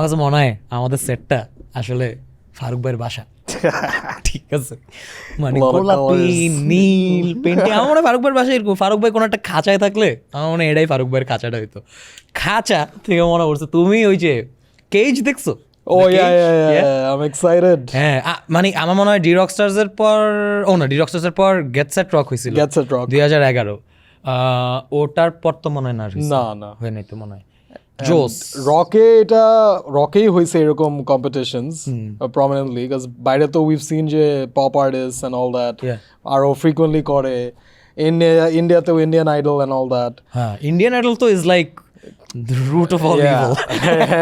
আমার কাছে মনে হয় আমাদের সেটটা আসলে ফারুক ভাইয়ের বাসা। ঠিক আছে, মানে গোলাপি নীল পেন্টিং, আমার মনে হয় ফারুক ভাইয়ের বাসা এরকম। ফারুক ভাই কোনো একটা খাঁচায় থাকলে আমার মনে হয় এটাই ফারুক ভাইয়ের খাঁচাটা হইতো। খাঁচা থেকে মনে পড়ছে, তুমি ওই যে কেজ দেখছো? Oh yeah, I'm excited. হ্যাঁ, মানে আমার মনে হয় ডি রকস্টার্স এর পর, ডি রকস্টার্স এর পর গেট সেট রক হয়েছিল 2011। ওটার পর তো মনে হয় না হয় নাই তো মনে হয়। জোস রকেই হয়েছে এরকম কম্পিটিশনস প্রমিনেন্টলি, বিকজ বাইরে তো উইভ সিন যে pop artist and all that আরো ফ্রিকুয়েন্টলি করে। ইন্ডিয়াতেও Indian Idol and all that. হ্যাঁ, ইন্ডিয়ান আইডল তো is like the root of all evil.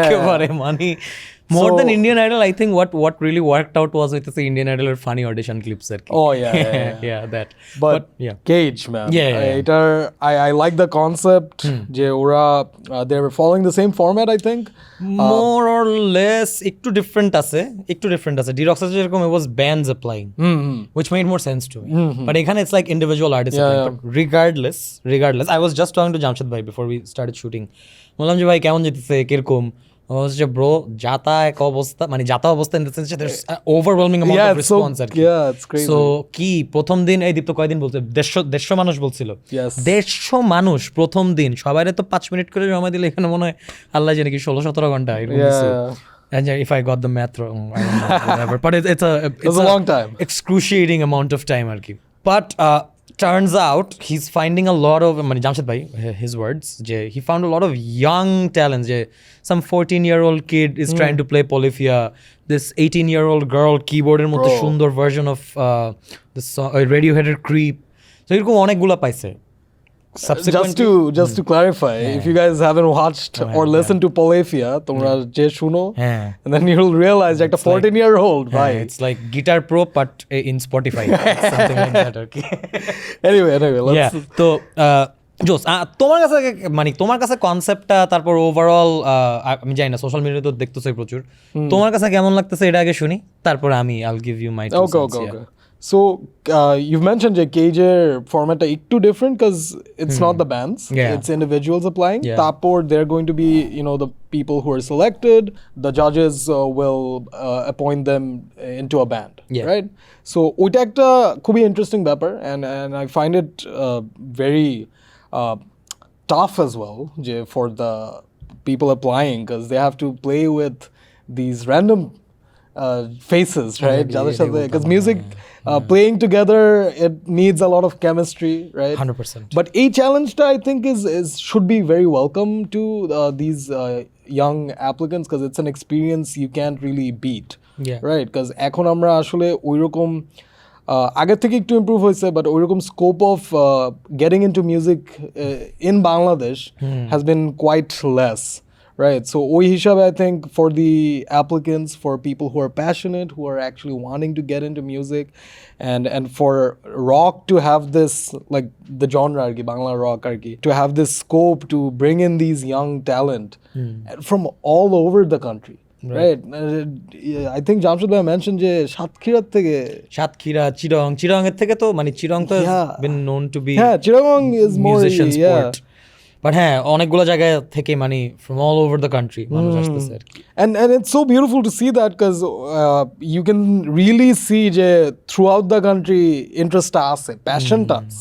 একেবারে মানে more than Indian Idol, I think what really worked out was with the Indian Idol or funny audition clips আর কি। Oh yeah, that. But yeah, Cage man, এটার I like the concept যে ওরা they were following the same format, I think more or less একটু different আছে D Rockstar যেরকম it was bands applying, which made more sense to me, but এখানে it's like individual artists applying. But regardless I was just talking to Jamshid bhai before we started shooting, বললাম যে ভাই কেমন যেতেছে কিরকম, হচ্ছে bro যাতা এক অবস্থা, মানে যাতা অবস্থা in the sense that's overwhelming amount of response আর কি। সো কি প্রথম দিন এই দীপ্ত কয়দিন বলছে 150 মানুষ বলছিল, 150 মানুষ প্রথম দিন, সবাইরে তো 5 মিনিট করে সময় দিলে এখানে মনে হয় আল্লাহ জানে কি 16-17 ঘন্টা এরকম কিছু। And if I got the math wrong, I don't know, whatever. But it's a long time, excruciating amount of time আর কি। But turns out he's finding a lot of, মানে জামশেদ ভাই, his words, যে he found a lot of young talents, যে some 14-year-old kid is trying to play polyphia, this 18-year-old girl keyboard এর মধ্যে সুন্দর version of the song Radiohead Creep, so এরকম অনেকগুলা পাইছে। Just to clarify, if you guys haven't watched or listened to Polyphia, তোমরা যে শুনো, and then you'll realize like a 14-year-old, right? It's like Guitar Pro but in Spotify, something like that. Okay. Anyway, let's. তো জোস, তোমার কাছে কনসেপ্টটা, তারপর overall আমি জানি না, সোশ্যাল মিডিয়াতে তো দেখতেছই প্রচুর, তোমার কাছে কেমন লাগতেছে এটা আগে শুনি, তারপর আমি I'll give you my two cents. Okay. So you've mentioned যে Cageর format একটু different because it's not the bands, it's individuals applying. তারপর they're going to be, the people who are selected, the judges will appoint them into a band, right? So ওইটা একটা খুবই interesting ব্যাপার, and I find it very tough as well for the people applying, because they have to play with these random faces, right? Because music playing together, it needs a lot of chemistry, right? 100%. But a challenge I think is should be very welcome to these young applicants, because it's an experience you can't really beat, right? Because এখন আমরা আসলে ওইরকম আগের থেকে একটু improve হয়েছে, but ওইরকম scope of getting into music in Bangladesh has been quite less, right? So ওই হিসাবে I think for the applicants, for people who are passionate, who are actually wanting to get into music, and for rock to have this, like the genre ar ki, Bangla rock ar ki, to have this scope to bring in these young talent from all over the country. Right. I think Jamshid bhai mentioned যে সাতক্ষীরা চিরং এর থেকে তো, মানে চিরং তো been known to be চিরং is more musician sport, but হ্যাঁ অনেকগুলো জায়গা থেকে মানে from all over the country মানুষ আসতেছে আর কি। And it's so beautiful to see that, because you can really see যে throughout the country interest আছে, passion আছে.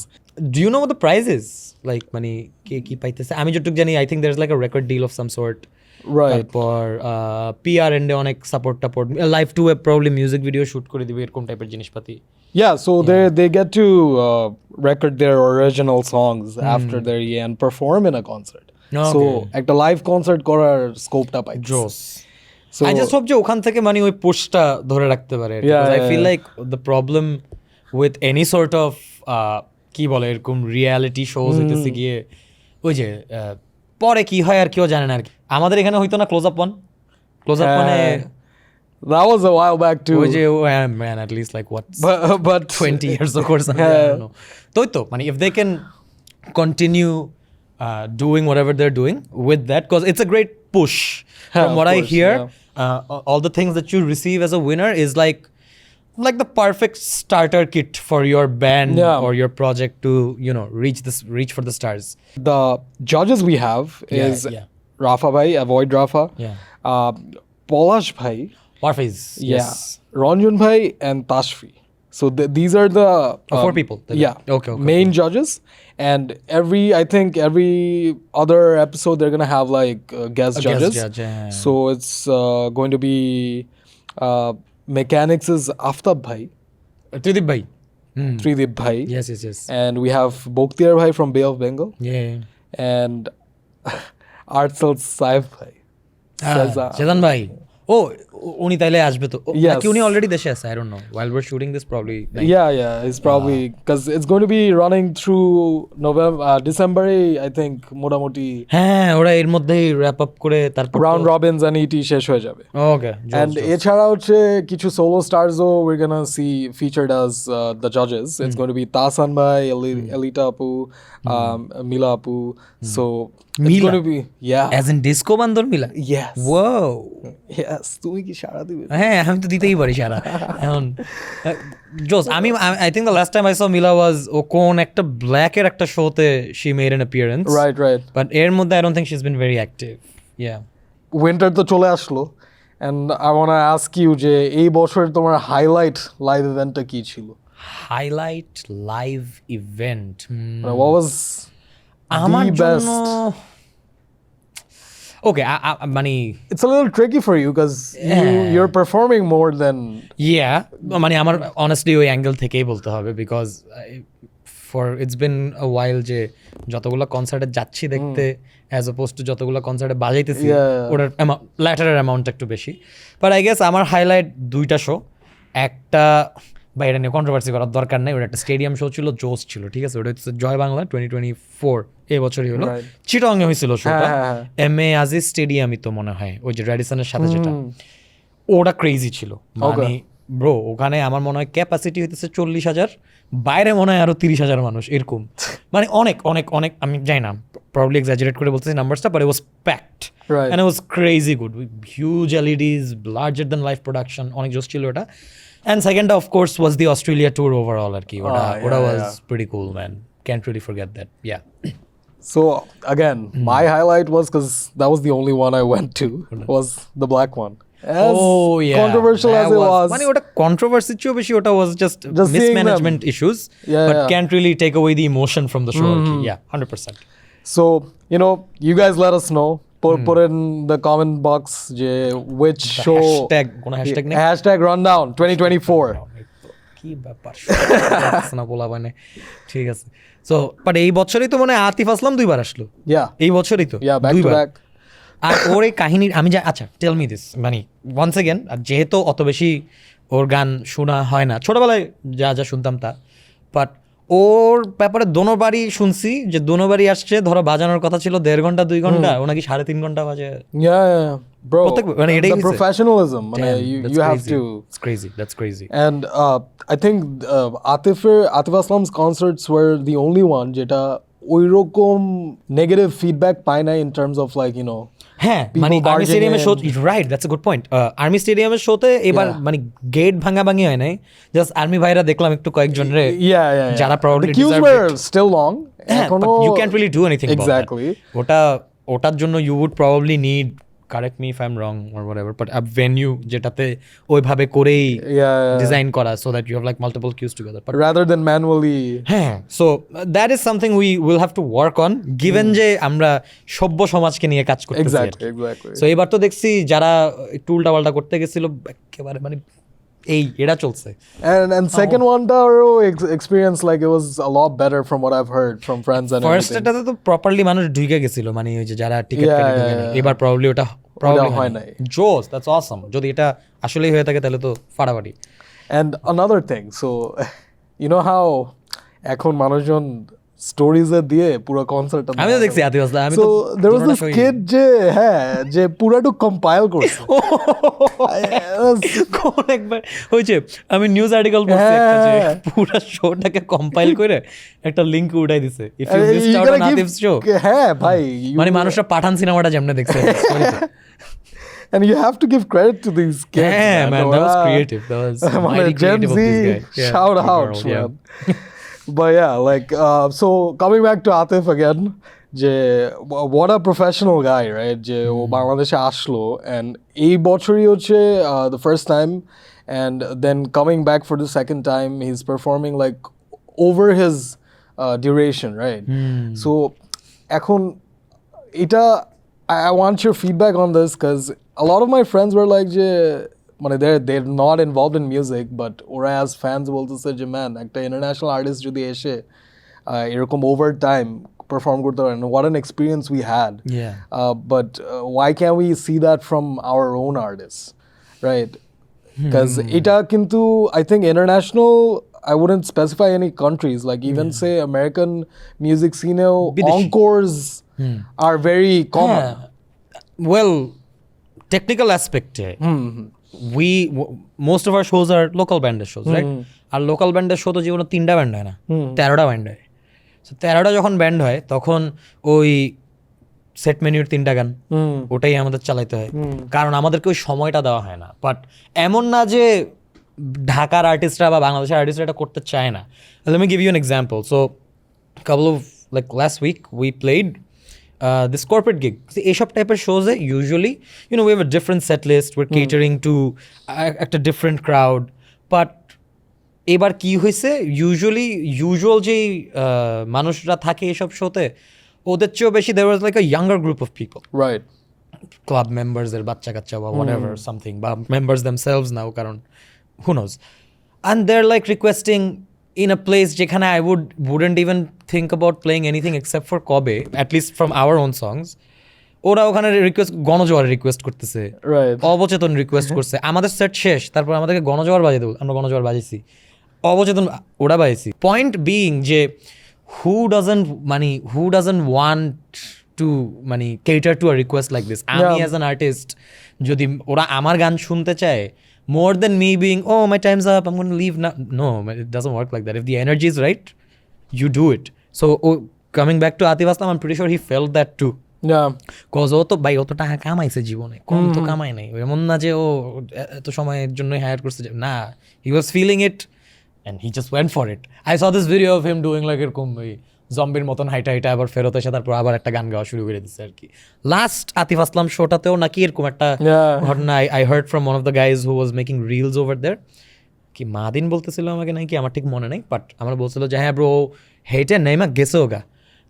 Do you know what the prize is? Like মানে কে কি পাইতেছে? আমি যতটুকু জানি I think there's like a record deal of some sort. Right. তারপর PR এন্ডে অনেক support live to probably music video shoot করে দিবে, এরকম টাইপের জিনিসপাতি। So they get to record their original songs after their year and perform in a concert. So একটা live concert করার স্কোপটা পাই। So I just hope যে ওখান থেকে মানে ওই পুশটা ধরে রাখতে পারে, because I feel like the problem with any sort of কি বলে এরকম রিয়ালিটি শোজ হইতেছে গিয়ে ওই যে পরে কি হয় আর কেউ জানে না আর কি। আমাদের এখানে হইতো না close up one that was a while back too, ওই যে man at least like what but 20 years ago or something, I don't know. তো মানে if they can continue doing whatever they're doing with that, because it's a great push from what I hear. All the things that you receive as a winner is like the perfect starter kit for your band or your project to reach for the stars. The judges we have is Rafa bhai, Avoid Rafa, Polash Bhai. Parfiz. Yeah. Yes. Ranjan Bhai and Tashfi. So these are the Four people. Okay. main judges, and I think every other episode they're gonna have like guest judges. Guest judge, yeah. So it's going to be mechanics is Aftab Bhai, Tridip bhai. Tridip Bhai. Yes. And we have Boktiar Bhai from Bay of Bengal, Yeah. and Artsal Saif Bhai. Shezan bhai. Oh, উনি তাইলে আসবে তো Yes. নাকি উনি already দেশে আছে? I don't know. While we're shooting this probably. Yeah, it's probably because it's going to be running through December, I think, মোটামুটি হ্যাঁ, ওরা এর মধ্যেই wrap up করে তারপর round robins and ET শেষ হয়ে যাবে। Okay. And এছাড়া হচ্ছে কিছু solo starsও we're gonna see featured as the judges. It's going to be Tasan Bhai, Elita Apu, Mila Apu. So it's going to be as in disco bandor Mila. Yes. Wow. Yes, তুমি কি সারা দিবে? হ্যাঁ, আমি তো দিতেই পারি সারা। এখন জোস I think the last time I saw Mila was কোন একটা black এর একটা শোতে she made an appearance. Right. But এর মধ্যে I don't think she's been very active. Yeah. Winter তো চলে আসলো, and I want to ask you যে এই বছর তোমার হাইলাইট লাইভ ইভেন্টটা কি ছিল? Highlight live event. What was আমার the best? Okay, মানে It's a little tricky for you because you're performing more than মানে আমার honestly ওই অ্যাঙ্গেল থেকেই বলতে হবে because it's been a while যে যতগুলো কনসার্টে যাচ্ছি দেখতে as opposed to যতগুলো কনসার্টে বাজাইতেছি ওটার ল্যাটারের অ্যামাউন্টটা একটু বেশি। বাট আই গেস আমার হাইলাইট দুইটা শো, একটা বা এটা নিয়ে কন্ট্রোভার্সি করার দরকার নেই, ওটা একটা স্টেডিয়াম শো ছিল, জোস ছিল, ঠিক আছে? ওটা হচ্ছে জয় বাংলা 2024 এই বছরই হলো, চিটাগংয়ে হয়েছিল শোটা, MA আজিজ স্টেডিয়ামই তো মনে হয়, ওই যে র্যাডিসনের সাথে যেটা, ওটা ক্রেজি ছিল। মানে ব্রো ওখানে আমার মনে হয় ক্যাপাসিটি হইতেছে 40,000, বাইরে মনে হয় আরো 30,000 মানুষ এরকম, মানে অনেক অনেক অনেক, আমি জানি না প্রবলি এক্সাজারেট করে বলতেছি নাম্বারসটা, but it was packed and it was crazy good, huge LEDs, larger than life production, অনেক জোস ছিল ওটা। And second, of course, was the Australia tour overall. Oda was pretty cool, man. Can't really forget that. Yeah. So again, my highlight was because that was the only one I went to, was the black one. As controversial as it was. Mani oda controversy chho beshi, ota was just mismanagement issues, but can't really take away the emotion from the show. Yeah, 100%. So, you guys let us know. Put in the comment box which show hashtag rundown 2024 কি ব্যাপার না বলা মানে, ঠিক আছে। So but এই বছরই তো মানে আতিফ আসলাম দুইবার আসলো, এই বছরই তো দুইবার। আর ওর এই কাহিনী আমি আচ্ছা টেল মি দিস, মানে ওয়ান্স এগেন, আর যেহেতু অত বেশি ওর গান শোনা হয় না, ছোটবেলায় যা শুনতাম তা, বাট ওর ব্যাপারে দোনোবারই শুনছি যে দোনোবারই আসছে, ধরো বাজানোর কথা ছিল 1.5 ঘন্টা 2 ঘন্টা, ও নাকি 3.5 ঘন্টা বাজে। Bro, the professionalism, you have to. It's crazy. That's crazy. And I think Atif Aslam's concerts were the only one যেটা ওইরকম নেগেটিভ ফিডব্যাক পায় না in terms of like, হ্যাঁ, মানে আর্মি স্টেডিয়ামের show, right, that's a good point. Army স্টেডিয়ামের শোতে এবার মানে গেট ভাঙাভাঙি হয় নাই, জাস্ট আর্মি ভাইরা দেখলাম একটু কয়েকজন রে যারা probably still long, you can't really do anything exactly about that. ওটার জন্য you would probably need, correct me if I'm wrong or whatever, but a venue যেটাতে ওইভাবে করেই ডিজাইন করা so that you have like multiple cues together, but rather than manually. হ্যাঁ, so that is something we will have to work on given যে আমরা সভ্য সমাজকে নিয়ে কাজ করতেছি। Exactly. So এবার তো দেখছি যারা একটু উল্টাপাল্টা করতে গেছিল একেবারে মানে এই এটা চলছে। And second one টারও experience like it was a lot better from what I've heard from friends and everything. First এটাতে তো প্রপারলি মানুষ ঢুকে গেছিল, মানে ওই যে যারা টিকেট কেটে ঢুকে না, এবার প্রবাবলি ওটা হয় না। জোস, দ্যাটস অসাম, যদি এটা আসলেই হয়ে থাকে তাহলে তো ফাটাফাটি। And another thing, so you know how এখন মানুষজন স্টোরিজ দিয়ে পুরো কনসার্টটা আমি তো দেখছি আতিফ আসলাম, আমি তো there was this kid যে পুরাটুক কম্পাইল করছে কোন একবার হয়েছে, আমি নিউজ আর্টিকেল পড়ছি একটা যে পুরো শোটাকে কম্পাইল করে একটা লিংক উঠাই দিছে, if you missed out on Atif show. হ্যাঁ ভাই, মানে মানুষরা পাঠান সিনেমাটা যেমন দেখছে and you have to give credit to these kids. Yeah, man, that was creative. That was mighty creative of this guy. Shout out, man. But yeah, like so coming back to Atif again, যে what a professional guy, right? যে ও বাংলাদেশে আসলো and এই বছরই হচ্ছে the first time and then coming back for the second time he's performing like over his duration, right? So এখন এটা I want your feedback on this because a lot of my friends were like যে মানে they're not involved in music but ওরা as fans বলতেছে যে man একটা international artist যদি এসে এরকম over time perform করতে পারেন, what an experience we had. But why can't we see that from our own artists, right? Because এটা কিন্তু I think international, I wouldn't specify any countries, like even say American music scene encores are very common. Well, technical aspect most of our shows are local band shows, right? R local ব্যান্ডের show তো জীবনে 3টা band হয় না, 13টা band হয়। So 13টা যখন band হয় তখন ওই সেট মেনুর 3টা গান ওটাই আমাদের চালাইতে হয়, কারণ আমাদেরকে ওই সময়টা দেওয়া হয় না। বাট এমন না যে ঢাকার আর্টিস্টরা বা বাংলাদেশের আর্টিস্টরা এটা করতে চায় না। Let me give you an example. So couple of like last week we played this corporate gig. এইসব টাইপের শোজে usually we have a different set list, we're catering to একটা different crowd. But এবার কি হয়েছে, ইউজুয়াল যেই মানুষরা থাকে এইসব শোতে ওদের চেয়েও বেশি there was like a younger group of people, right? Club মেম্বার্সের বাচ্চা কাচ্চা বা whatever something, বা members themselves now, কারণ who knows, and they're like requesting in a place যেখানে I wouldn't even think about playing anything except for কবে, at least from our own songs. ওরা ওখানে গণজোয়ার রিকোয়েস্ট করতেছে, অবচেতন রিকোয়েস্ট করছে। আমাদের সেট শেষ, তারপর আমাদেরকে গণজোয়ার বাজিয়ে দেবো, আমরা গণজোয়ার বাজিয়েছি, অবচেতন ওরা বাজিয়েছি। পয়েন্ট বিইং যে who doesn't want to cater to a request like this? আমি as an artist যদি ওরা আমার গান শুনতে চায়, more than me being my time's up, I'm going to leave now. No, it doesn't work like that. If the energy is right, you do it. So coming back to Atif Aslam, I'm pretty sure he felt that too. Cause ও তো ভাই অত টাকা কামাইছে জীবনে, কম তো কামাই নাই। এমন না যে ও এত সময়ের জন্য হায়ার করছে, না, he was feeling it and he just went for it. I saw this video of him doing like এরকম জম্বির মতন হাইটা আবার ফেরত এসে তারপর আবার একটা গান গাওয়া শুরু করে দিচ্ছে আর কি। লাস্ট আতিফ আসলাম শোটাতেও নাকি এরকম একটা ঘটনা I heard from one of the guys who was making reels over there, কি মাদিন বলতেছিল আমাকে নাকি, আমার ঠিক মনে নেই, বাট আমার বলছিল যে হ্যাঁ ব্রো হেঁটে নেইমা গেছে ওগা,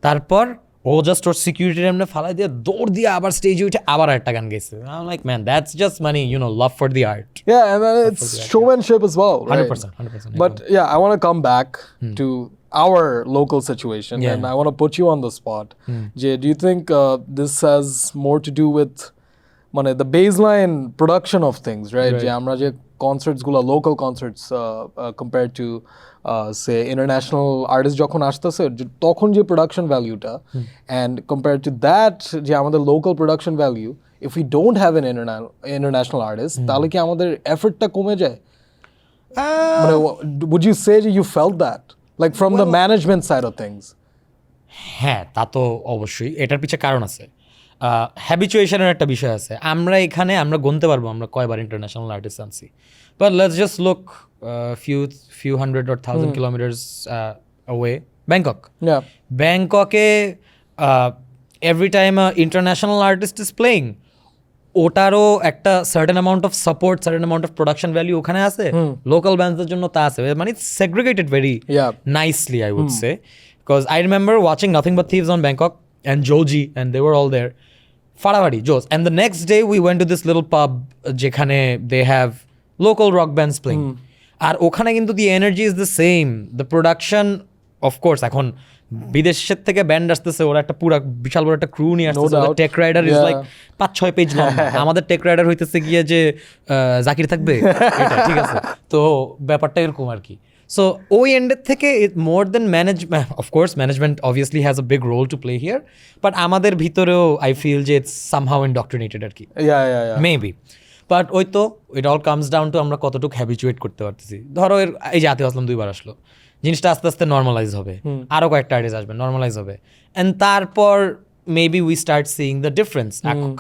তারপর ও জাস্ট ওর সিকিউরিটি এমনি ফালাই দিয়ে দৌড় দিয়ে আবার স্টেজে উঠে আবার একটা গান গেছে। I'm like, man, that's just love for the art. Yeah, and it's showmanship as well, right? 100%. But yeah, I want to come back to our local situation, and I want to put you on the spot. Jay, do you think this has more to do with the baseline production of things, right? Jay, amra je concerts gula, local concerts compared to say international artists যখন আসতেছে তখন যে production value টা, and compared to that যে আমাদের local production value, if we don't have an international artist তাহলে কি আমাদের এফর্টটা কমে যায়? Would you say you felt that like from the management side of things? হ্যাঁ, তা তো অবশ্যই, এটার পিছে কারণ আছে, হ্যাবিচুয়েশনের একটা বিষয় আছে। আমরা গুনতে পারবো আমরা কয়বার ইন্টারন্যাশনাল আর্টিস্ট আনছি, but let's just look few hundred or 1,000 kilometers away, Bangkok. ব্যাংককে every time a international artist is playing, ওটারও একটা certain amount of support, certain amount of production value ওখানে আছে, লোকাল ব্যান্ডসদের জন্য তা আছে, segregated very nicely I would say, because I remember watching Nothing But Thieves on Bangkok and Joji, and they were all there, ফাড়াফাড়ি জোস, and the next day we went to this little pub যেখানে they have local rock bands playing, আর ওখানে কিন্তু the energy is the same, the production of course এখন বিদেশের থেকে band আসতেছে, ওরা একটা পুরা বিশাল বড় একটা ক্রু নিয়ে আসতেছে, tech rider is like 5-6 page লম্বা, আমাদের টেক রাইডার হইতেছে গিয়ে যে জাকির থাকবে এটা, ঠিক আছে, তো ব্যাপারটা এরকম আর কি। সো ওই এন্ডের থেকে more than of course management obviously has a big role to play here, but আমাদের ভিতরেও আই ফিল যে ইটস সামহাউ ইনডক্ট্রিনেটেড আর কি, মেবি। বাট ওই তো it all comes down to আমরা কতটুকু হ্যাবিচুয়েট করতে পারতেছি। ধরো এই যে আতিফ আসলাম 2বার আসলো, জিনিসটা আস্তে আস্তে নর্মালাইজ হবে, আরও কয়েকটা আর্টিস্ট আসবে, নর্মালাইজ হবে, অ্যান্ড তারপর maybe we start seeing the difference.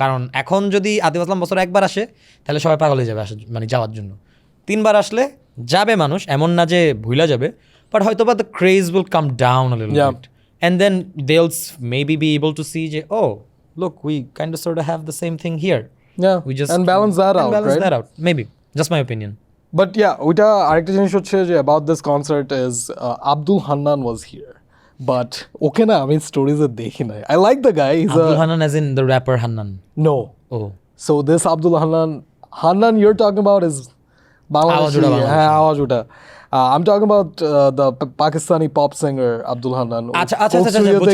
কারণ এখন যদি আতিফ আসলাম বছর 1বার আসে তাহলে সবাই পাগল হয়ে যাবে যাওয়ার জন্য, 3বার আসলে যাবে মানুষ, এমন না যে ভুলা যাবে, বাট হয়তো বা the craze will come down a little bit, and then they'll maybe be able to see oh look, we kind of sort of have the same thing here. Yeah, we just and balance that out, right? that out, maybe, just my opinion. But yeah, ওইটা আরেকটা জিনিস হচ্ছে যে about this concert is Abdul Hannan was here, but ওকে না আমি স্টোরিজে দেখি নাই. I like the guy. He's Abdul Hannan as in the rapper Hannan? No. Oh. So this Abdul Hannan you're talking about is Bangladeshi. আওয়াজ ওটা. I'm talking about the Pakistani pop singer Abdul Hannan. আচ্ছা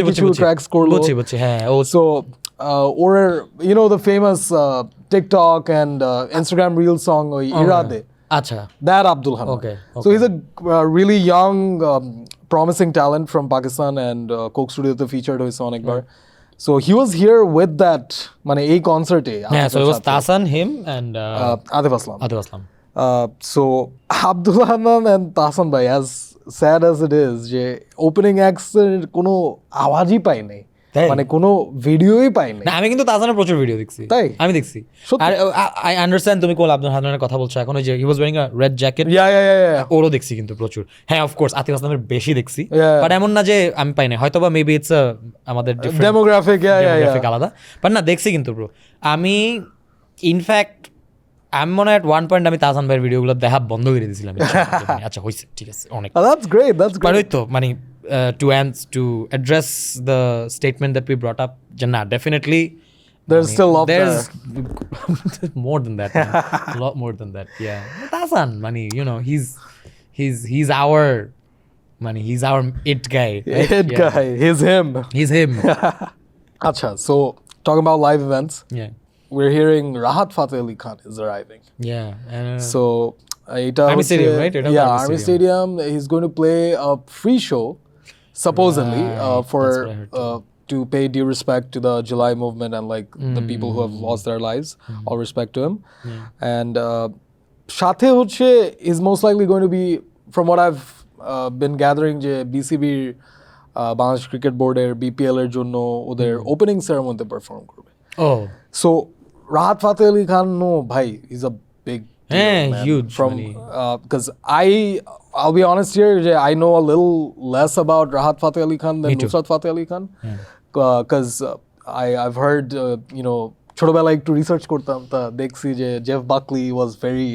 কিছু tracks করলো. বুঝছি হ্যাঁ. So or you know the famous TikTok and Instagram reel song ওই Irade. আচ্ছা. That Abdul Hannan. Okay. So he's a really young promising talent from Pakistan and Coke Studio te featured hoyse onek bar. So he was here with that মানে এই কনসার্টে. Yeah, so it was Tasan, him and Atif Aslam. So Abdul Hannan and Tasan bhai, as sad as it is, যে opening acts এর কোনো আওয়াজই পাই নাই, মানে কোনো ভিডিওই পাই নাই। না আমি কিন্তু তাসানের প্রচুর ভিডিও দেখছি, তাই আমি দেখছি। আর আই আন্ডারস্ট্যান্ড তুমি কোন আব্দুল হান্নানের কথা বলছো এখন, ওই যে হি ওয়াজ ওয়্যারিং আ রেড জ্যাকেট, ওরও দেখছি কিন্তু প্রচুর। হ্যাঁ অফ কোর্স আতিফ আসলামের বেশি দেখছি, বাট এমন না যে আমি পাই না, হয়তো বা মেবি ইটস আমাদের ডেমোগ্রাফিক আলাদা, বাট না দেখছি কিন্তু ব্রো। আমি ইনফ্যাক্ট আমি মনে হয় ওয়ান পয়েন্ট আমি তাসান ভাইয়ের ভিডিওগুলো দেখা বন্ধ করে দিয়েছিলাম। আচ্ছা হয়েছে, ঠিক আছে, অনেক। That's great. বাট ওই তো মানে to address the statement that we brought up, Jannah, definitely there's still love there's more than that, a lot more than that. Yeah, Tasan, money, you know, he's our money, he's our it guy, right? Guy, he's him. Acha, so talking about live events, we're hearing Rahat Fateh Ali Khan is arriving. So Army Stadium, right? Army Stadium. He's going to play a free show, supposedly, for to pay due respect to the July movement and like the people who have lost their lives. All respect to him. And Fateh হচ্ছে is most likely going to be, from what I've been gathering, যে BCBর Bangladesh cricket বোর্ডের BPL এর জন্য ওদের opening সেরেমনিতে perform করবে। So Rahat Fateh Ali Khan, no bhai, he's a big huge from because I'll be honest here, I know a little less about Rahat Fateh Ali Khan than Nusrat Fateh Ali Khan, because I've heard you know, ছোটবেলায় একটু research করতাম, তা দেখছি যে Jeff বাকলি was very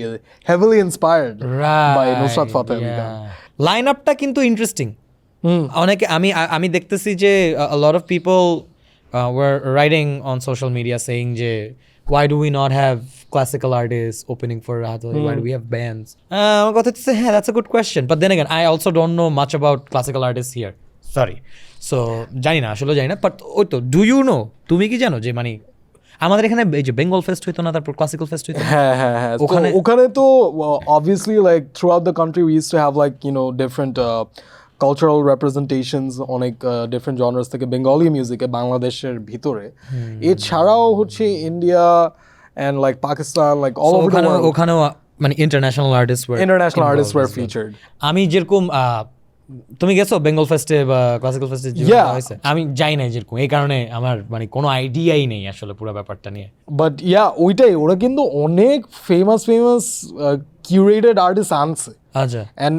heavily inspired by Nusrat Fateh Ali Khan. Line আপটা কিন্তু interesting. অনেকে আমি দেখতেছি যে a lot of people were writing on social media saying যে why do we not have classical artists opening for Rahat? Why do we have bands? আমার কথা হচ্ছে হ্যাঁ, that's a good question, but then again I also don't know much about classical artists here, sorry. So জানি না, আসলে জানি না, but ওই তো ডু ইউ নো, তুমি কি জানো যে মানে আমাদের এখানে এই যে বেঙ্গল ফেস্ট হইতো না, তারপর ক্লাসিক্যাল ফেস্ট হইতো? হ্যাঁ ওখানে তো obviously like throughout the country we used to have like, you know, different cultural representations, অনেক different genres থেকে বেঙ্গলি মিউজিকে বাংলাদেশের ভিতরে, এছাড়াও হচ্ছে India and like Pakistan, like all over the world ওখানেও মানে international artists were featured. আমি যেরকম তুমি গেছো বেঙ্গল ফেস্টে বা ক্লাসিক্যাল ফেস্টে হয়েছে? আমি যাই নাই যেরকম, এই কারণে আমার মানে কোনো আইডিয়াই নেই আসলে পুরো ব্যাপারটা নিয়ে। বাট ওইটাই, ওরা কিন্তু অনেক ফেমাস curated artists আনছে। আচ্ছা। And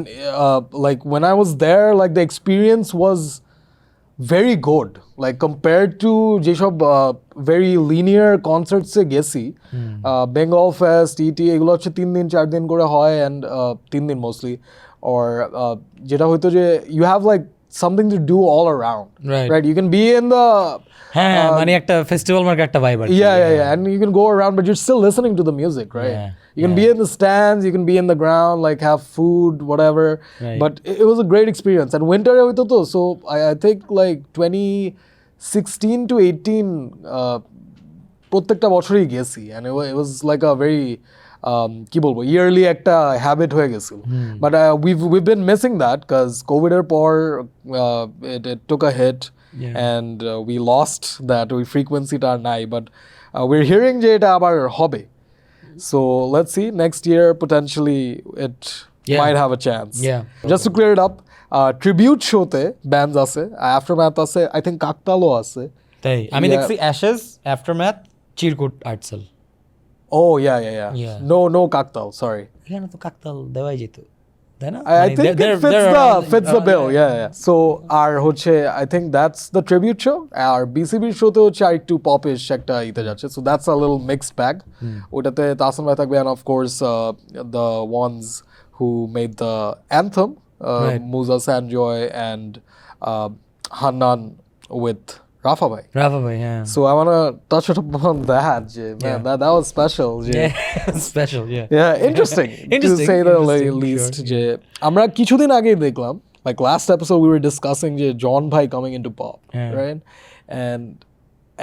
like when I was there, like the experience was very good, like compared to যেসব very linear concerts এ গেছি, বেঙ্গল ফেস্ট ইটি এগুলো হচ্ছে 3 দিন 4 দিন করে হয়, and 3 দিন মোস্টলি, or যেটা হয়তো যে you have like something to do all around, right? You can be in the মানে একটা ফেস্টিভ্যাল মার্কেট একটা vibe, and you can go around but you're still listening to the music, right? You can be in the stands, you can be in the ground, like have food, whatever, but it was a great experience. And winter হইতো তো, so I think like 2016 to 18 প্রত্যেকটা বছরই গেছি, and it was like a very কি বলবো, yearly একটা habit হয়ে গেছিল। But we've been missing that because COVID এর পর it took a hit, and we lost that, ওই ফ্রিকোয়েন্সিটা আর নাই, বাট we're hearing যে এটা আবার হবে, so let's see next year potentially it might have a chance. Just to clear it up, tribute শোতে bands আছে, আফটারম্যাথ আছে, আই থিঙ্ক কাকতালও আছে। তাই আমি দেখছি অ্যাশেজ, আফটারম্যাথ, চিরকুট, Artcell. Oh yeah. No Kaktal, sorry. এখানে তো কাকতাল দেওয়াই যেত, I think it fits the bill. Yeah. So our হচ্ছে I think that's the tribute show. Our BCB show তে হচ্ছে আরেকটু popish একটা ইতে যাচ্ছে. So that's a little mixed bag. ওটাতে তাসমান ভাই থাকবে and of course the ones who made the anthem, Musa Sanjoy and Hanan with Rafa bhai. Yeah. So I want to touch upon that, man. That was special. Special, yeah. Yeah, interesting to say the least. Sure. আমরা কিছুদিন আগেই দেখলাম, like last episode we were discussing যে John bhai coming into pop, right? And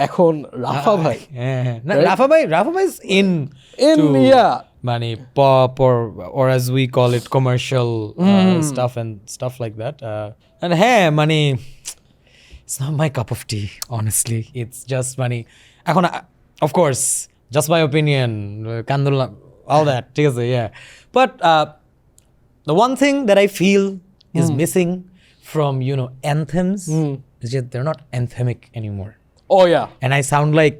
এখন Rafa bhai. Right? Rafa bhai is in money pop or as we call it commercial stuff like that. And hey, money. It's not my cup of tea, honestly. It's just money. Of course, just my opinion. Kandula, all that. Yeah. But the one thing that I feel is missing from, anthems is that they're not anthemic anymore. Oh, yeah. And I sound like,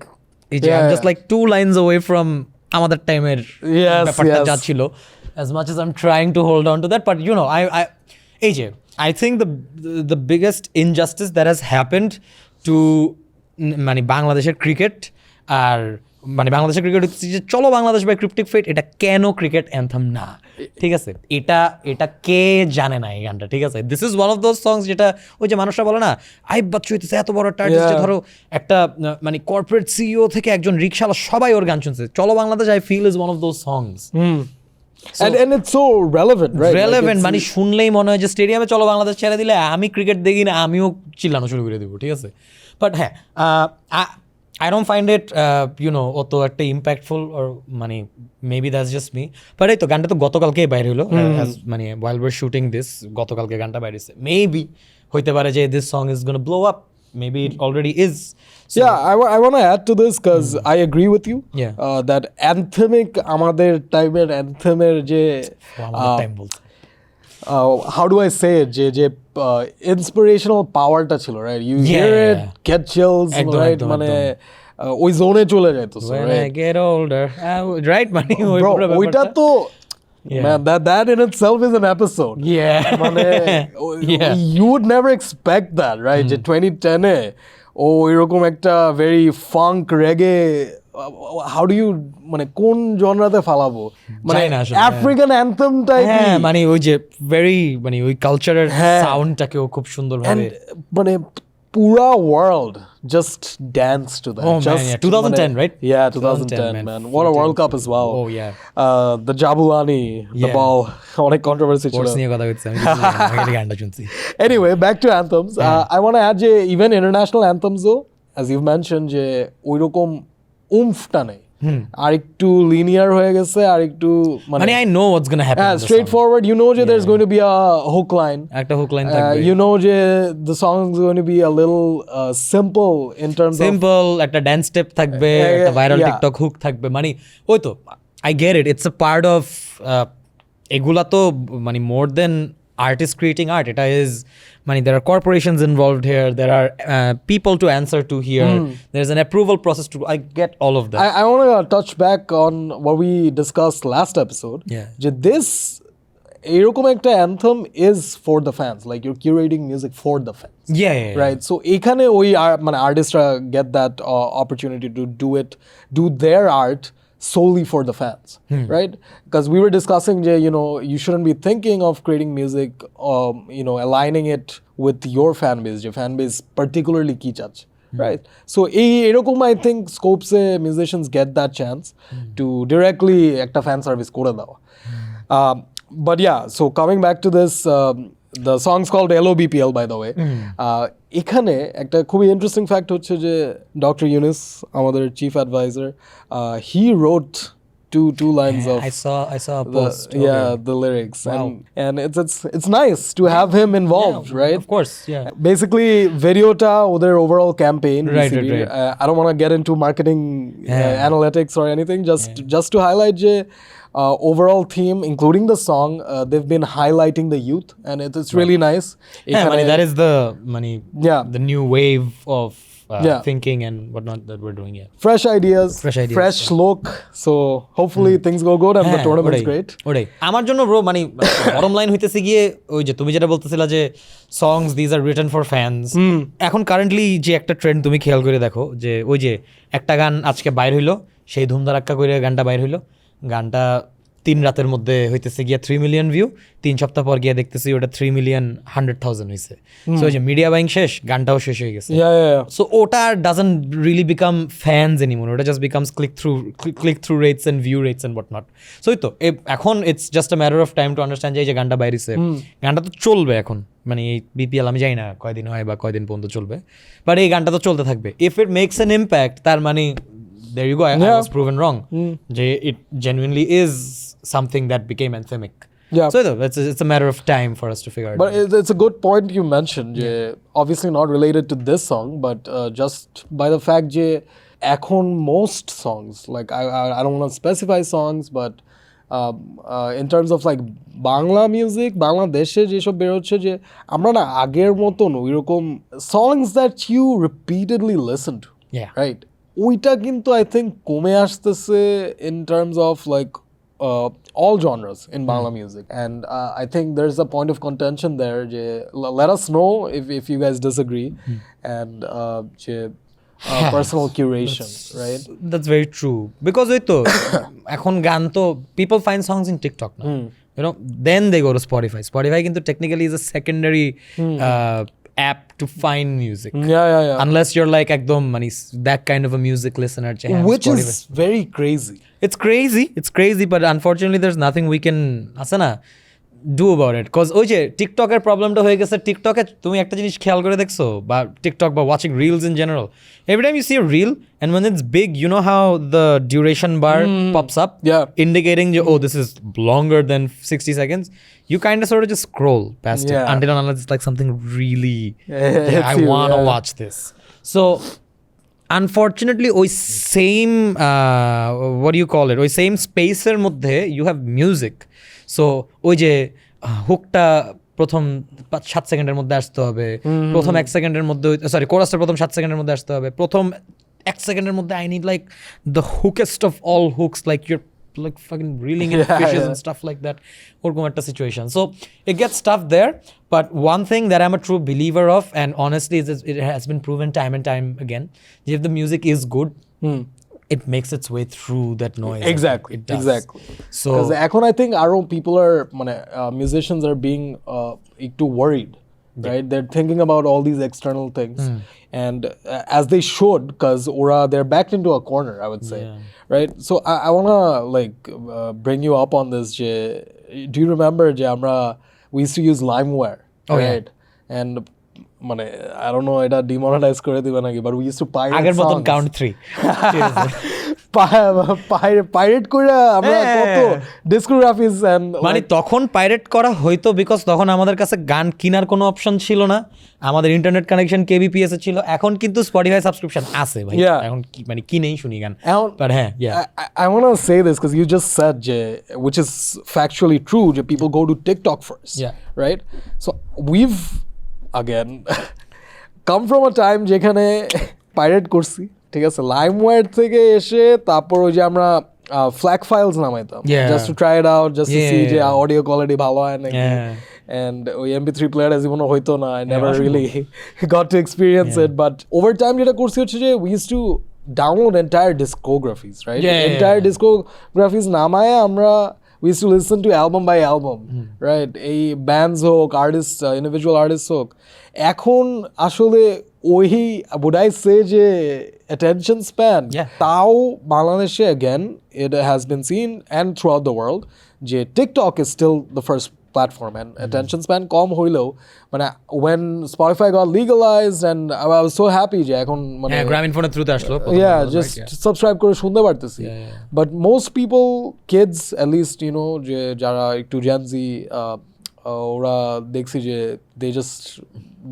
I'm just like 2 lines away from আমাদের টাইমের ব্যাপারটা যাচ্ছিল. As much as I'm trying to hold on to that. But, I think the biggest injustice that has happened to বাংলাদেশের cricket আর বাংলাদেশের cricket হচ্ছে যে চলো Bangladesh by cryptic ফেট, এটা কেন ক্রিকেট অ্যান্থেম না? ঠিক আছে, এটা কে জানে না এই গানটা? ঠিক আছে, this is one of those songs যেটা ওই যে মানুষরা বলে না আইব বাচ্চু হইতেছে এত বড় একটা আর্টিস্ট, ধরো একটা কর্পোরেট সিইও থেকে একজন রিকশাওয়ালা সবাই ওর গান শুনছে। চলো Bangladesh I feel is one of those songs. And it's so relevant, right? Relevant, শুনলেই মনে হয় যে স্টেডিয়ামে চলো বাংলাদেশ ছেড়ে দিলে আমি ক্রিকেট দেখি না, আমিও চিল্লানো শুরু করে দেবো। ঠিক আছে, বাট হ্যাঁ, I don't find it অত একটা impactful, or maybe that's just me. But এই তো গানটা তো গতকালকেই বাইরে হলো, while we're shooting this, গতকালকে গানটা বাইরেছে। মেবি হইতে পারে যে this song is gonna blow up, maybe it already is. So, I want to add to this because I agree with you. That anthemic আমাদের টাইমের anthemer যে how do I say it, যে inspirational powerটা ছিল, right? You hear it, get chills, right? ওই জোনে চলে যাইতো, when I get older, right? Bro, ওইটা তো man, that in itself is an episode. You would never expect that, right? যে 2010 এ এরকম একটা very funk reggae, how do you কোন জনরাতে ফালাবো, আফ্রিকান অ্যান্থেম টাইপ, ওই যে very ওই কালচারের সাউন্ডটাকেও খুব সুন্দরভাবে পুরা world just dance to that. Oh man, 2010, right? 2010, man. What a World Cup as well. Oh yeah. The Jabulani, the ball, অনেক controversy ছিল। Sports নিয়ে কথা বলছি আমি, গানটা শুনছি। Anyway, back to anthems. I want to add যে even international anthems though, as you've mentioned, যে ওইরকম উম্ফটা নেই, আরেকটু লিনিয়ার হয়ে গেছে, আরেকটু I know what's going to happen. Straight forward, যে there's going to be a hook line. একটা hook line থাকবে। যে the song is going to be a little simple in terms of একটা dance step থাকবে, একটা viral TikTok hook থাকবে। ওই তো I get it. It's a part of এগুলা তো more than artists creating art. It is there are corporations involved here, there are people to answer to here, there's an approval process to, I get all of that. I want to touch back on what we discussed last episode. This এরকম একটা anthem is for the fans, like you're curating music for the fans. Right? So এখানে ওই artists get that opportunity to do their art solely for the fans, right? Because we were discussing, you shouldn't be thinking of creating music, aligning it with your fan base, your fan base particularly ki chach, right? So erokom I think scopes musicians get that chance to directly ekta fan service kore dawa. But yeah, so coming back to this, the song's called LOBPL, by the way. এখানে একটা খুবই interesting fact হচ্ছে যে doctor Yunus, আমাদের chief adviser, he wrote two lines of I saw a post. The lyrics. Wow. And it's nice to have him involved, right? Of course, basically videota their overall campaign, right. I don't want to get into marketing analytics or anything, just to highlight je overall theme, including the song, they've been highlighting the youth, and it's really nice. That is the the new wave of thinking and whatnot that we're doing. Fresh ideas, fresh look. So hopefully things go good and the tournament's great. ওটাই আমার জন্য bro মানে bottom line হইতেছে গিয়ে ওই যে তুমি যেটা বলতেছিলা যে songs these are written for fans. এখন কারেন্টলি যে একটা ট্রেন্ড তুমি খেয়াল করে দেখো যে ওই যে একটা গান আজকে বাইর হইলো, সেই ধুমধারাক্কা করে গানটা বাইর হইলো, গানটা 3 রাতের মধ্যে হইতেছে গিয়া 3 মিলিয়ন ভিউ, 3 সপ্তাহ পর গিয়ে দেখতেছি ওটা 3,100,000 হইছে। সো ওই যে মিডিয়া বাইং শেষ, গানটাও শেষ হয়ে গেছে। সো ওটা doesn't really become fans anymore, ওটা just becomes click through rates and view rates and what not. So এই তো এখন it's just a matter of time to understand যে গানটা বাইরেছে, গানটা তো চলবে এখন, মানে এই বিপিএল আমি জানি না কয়দিন হয় বা কয়দিন পর্যন্ত চলবে, বাট এই গানটা তো চলতে থাকবে। If it makes an impact, তার মানে there you go, I was proven wrong. It genuinely is something that became anthemic. So it's a matter of time for us to figure it out. But it's a good point you mentioned. Obviously not related to this song, but just by the fact যে এখন most songs, like I don't want to specify songs, but in terms of like Bangla music, বাংলাদেশে যেসব বেরোচ্ছে, যে আমরা না আগের মতন ওইরকম songs that you repeatedly listen to, right? ওইটা কিন্তু আই থিঙ্ক কমে আসতেছে in terms of like all genres in Bangla music, and I think there's a point of contention there. Let us know if you guys disagree, and personal curation, right? That's very true, because ওই তো এখন গান তো people find songs in TikTok now, you know, then they go to Spotify কিন্তু technically is a secondary app to find music. Unless you're like ekdom mani that kind of a music listener, which Spotify is very crazy. It's crazy, but unfortunately there's nothing we can asana do about it, because ওই যে টিকটকের প্রবলেমটা হয়ে গেছে। টিকটকে তুমি একটা জিনিস খেয়াল করে দেখছো, বা টিকটক বা watching reels in general, every time you see a reel and when it's big, you know how the duration bar pops up, indicating oh this is longer than 60 seconds, you kind of sort of just scroll past it until unless it's like something really I want to watch this. So unfortunately ওই same what do you call it, ওই same স্পেসের মধ্যে you have music. So ওই যে হুকটা প্রথম 7 সেকেন্ডের মধ্যে আসতে হবে, প্রথম 1 সেকেন্ডের মধ্যে, সরি কোরাসটা প্রথম 7 সেকেন্ডের মধ্যে আসতে হবে, প্রথম 1 সেকেন্ডের মধ্যে I need like the hookiest of all hooks, like your like fucking reeling in fishes and stuff like that, ওরকম একটা situation. So it gets tough there, but one thing that I'm a true believer of, and honestly it has been proven time and time again, if the music is good, it makes its way through that noise. Exactly. It does. Exactly. So এখন I think our people are musicians are being too worried, right? They're thinking about all these external things, and as they should, because they're backed into a corner, I would say, right? So I want to like bring you up on this. Do you remember we used to use LimeWire, right? And I don't know, এটা demonetise করে দিবে নাকি, but we used to pirate আগের মতন count 3 pirate করে আমরা কত ডিসকোগ্রাফিজ and মানে তখন পাইরেট করা হয়তো বিকজ তখন আমাদের কাছে গান কেনার কোনো অপশন ছিল না, আমাদের ইন্টারনেট কানেকশন কেবিপিএস এ ছিল। এখন কিন্তু স্পটিফাই সাবস্ক্রিপশন আছে ভাই, এখন মানে কিনেই শুনি গান। বাট হ্যাঁ, I want to say this because you just said which is factually true, people go to TikTok first, right? So we've again come from a time যেখানে পাইরেট করছি, ঠিক আছে, লাইমওয়্যার থেকে এসে তারপর ওই যে আমরা ফ্ল্যাগ ফাইলস নামাইতাম just to try it out, just to see যে অডিও কোয়ালিটি ভালো হয় নাকি, and ওই MP3 প্লেয়ার as জীবনে হইতো না, I never really got to experience it, but over time যেটা করছি হচ্ছে যে we used to download entire discographies, right? Entire discographies নামায় আমরা we used to listen to album by album, right? এই bands হোক, artists, individual artists হোক, এখন আসলে ওই would I say যে attention span, তাও বাংলাদেশে again it has been seen and throughout the world যে TikTok is still the first platform, and attention span কম হইলেও মানে when Spotify got legalized, and I was so happy যে এখন মানে গ্রামীণফোনের থ্রুতে আসলো, just subscribe করে শুনতে পারতেছি, but most people, kids at least, you know, যে যারা একটু Gen Z, ওরা দেখছি যে they just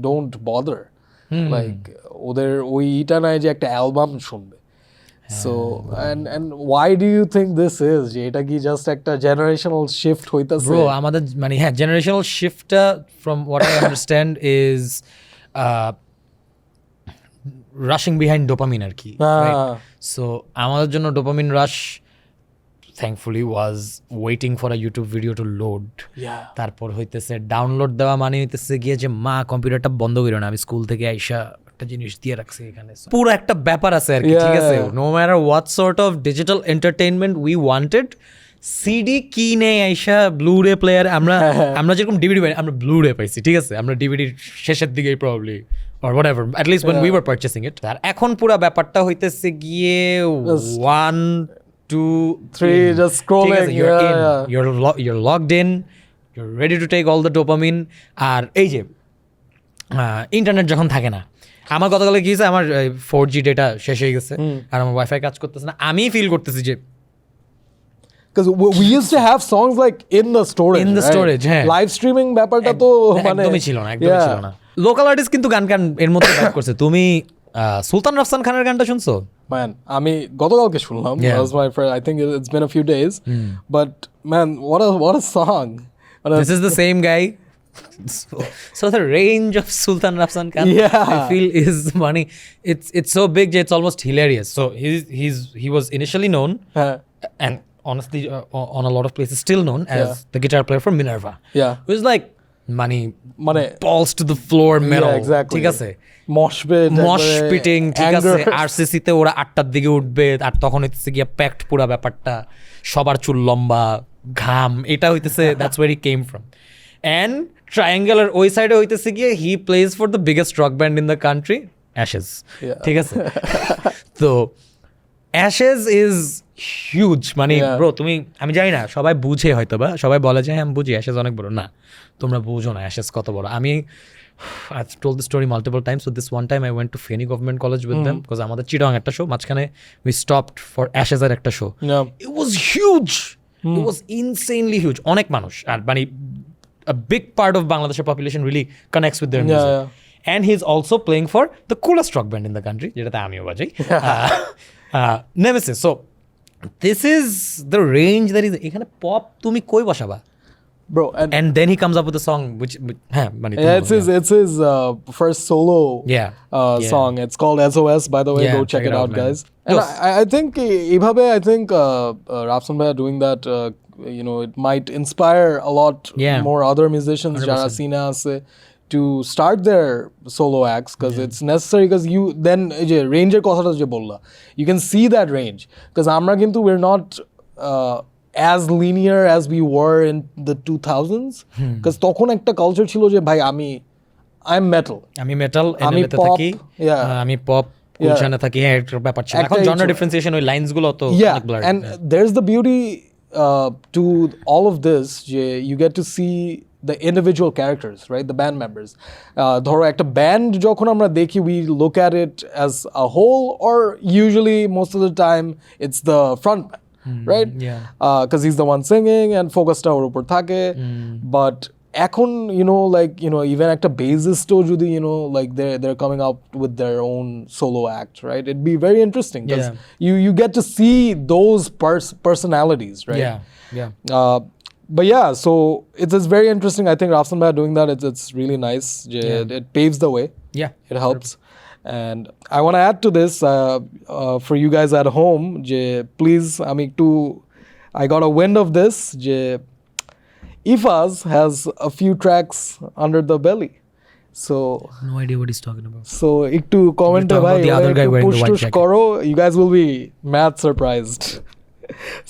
don't bother, like ওদের ওইটা নাই যে একটা অ্যালবাম শুনবে। So and why do you think this is? যে এটা কি জাস্ট একটা generational shift হইতাছে? Bro, আমাদের মানে হ্যাঁ, generational shift from what I understand is rushing behind dopamine আর কি। সো আমাদের জন্য dopamine rush thankfully was waiting for a YouTube video to load. তারপর হইতেছে ডাউনলোড দেওয়া মানে হইতেছে গিয়ে যে মা কম্পিউটারটা বন্ধ করো না, আমি স্কুল থেকে আইসা একটা জিনিস দিয়ে রাখছি এখানে। পুরো একটা ব্যাপার আছে আর কি, ঠিক আছে। No matter what sort of digital entertainment we wanted, CD কি নেই আইসা ব্লুরে প্লেয়ার, আমরা যেরকম ডিভিডি পাই আমরা ব্লুরে পাইছি, ঠিক আছে। আমরা ডিভিডির শেষের দিকেই probably or whatever, at least when we were purchasing it. আর এখন পুরো ব্যাপারটা হইতেছে গিয়ে 1 2 3 just scrolling, you're logged in, you're ready to take all the dopamine. আর এই যে ইন্টারনেট যখন থাকে না, আমার গতকালে কি হয়েছে, আমার 4G ডেটা শেষ হয়ে গেছে আর আমার ওয়াইফাই কাজ করতেছে না। আমি ফিল করতেছি যে because we used to have songs like in the storage, হ্যাঁ, live streaming ব্যাপারটা তো মানে একদমই ছিল না। লোকাল আর্টিস্ট কিন্তু গান এর মধ্যে ব্যাক করছে। তুমি সুলতান রাফসান খানের গানটা শুনছো? Man, আমি গতকালকে শুনলাম, that was my first, I think it's been a few days, but man, what a song. This is the same guy. So the range of Sultan Rafsan Khan, I feel is money. It's so big that it's almost hilarious. So he was initially known and honestly on a lot of places still known as the guitar player for Minerva. It was like money balls to the floor metal. Exactly. ঠিক আছে, mosh pitting, ঠিক আছে। RCC তে ওরা 8টার দিকে উঠবে আর তখন হইতেছে গিয়া প্যাকড পুরা ব্যাপারটা, সবার চুল লম্বা, ঘাম, এটা হইতেছে that's where he came from. And ট্রায়াঙ্গেলের ওই সাইডে হইতেছে গিয়ে he plays for the biggest rock band in the country, Ashes. ঠিক আছে, তো Ashes is হিউজ। মানে ব্রো তুমি, আমি জানি না সবাই বুঝে হয়তো বা সবাই বলে যে আমি বুঝি অ্যাশেজ অনেক বড়, না তোমরা বুঝো না অ্যাশেজ কত বড়। I've told the story multiple times. So this one time I went to Feni Government College with them because আমাদের চিটাং একটা শো, মাঝখানে we stopped for Ashes এর একটা show. It was huge. It was insanely huge. অনেক মানুষ, আর মানে a big part of Bangladesh's population really connects with their music. And he's also playing for the coolest rock band in the country, যেটাতে আমিও বাজাই, Nemesis. So this is the range that is এখানে pop তুমি কই বসাবা bro, and then he comes up with a song which it's his first solo song. It's called SOS, by the way. Go check it out, guys. And I think Rafsan Bhai doing that, you know, it might inspire a lot more other musicians jara sina ase to start their solo acts, because it's necessary, because you then je range er kothata je bolla, you can see that range, because amra kintu we're not as linear as we were in the 2000s, because তখন একটা culture ছিল যে ভাই I'm metal এনিমেতে থাকি, আমি pop কুলশানে থাকি, একটা ব্যাপার ছিল। এখন জনরাল ডিফারেন্সিয়েশন ওই লাইনস গুলো তো অনেক blur. And there's the beauty to all of this, you get to see the individual characters, right? The band members. ধরো একটা band যখন আমরা দেখি, we look at it as a whole, or usually most of the time it's the front man, right? Because he's the one singing and focusটা ওর উপর থাকে। But এখন, you know, like, you know, even একটা bassist ও যদি, you know, like they're coming up with their own solo act, right? It'd be very interesting, because you get to see those personalities, right? But yeah, so it's very interesting. I think Rafsan Bhai doing that, it's really nice. It paves the way. It helps. And I want to add to this for you guys at home, please, I got a wind of this. Ifaz has a few tracks under the belly. So no idea what he's talking about. So ektu comment e bhai, the other guy wearing the white jacket. Koro, you guys will be mad surprised.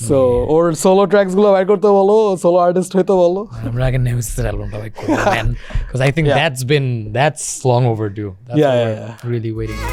So or solo tracks gulo বাইর করতে বলো, solo artist হইতে বলো। আমরা আগে Nemesis অ্যালবামটা বাইর করি, man, because I think that's long overdue. That's what we're really waiting for.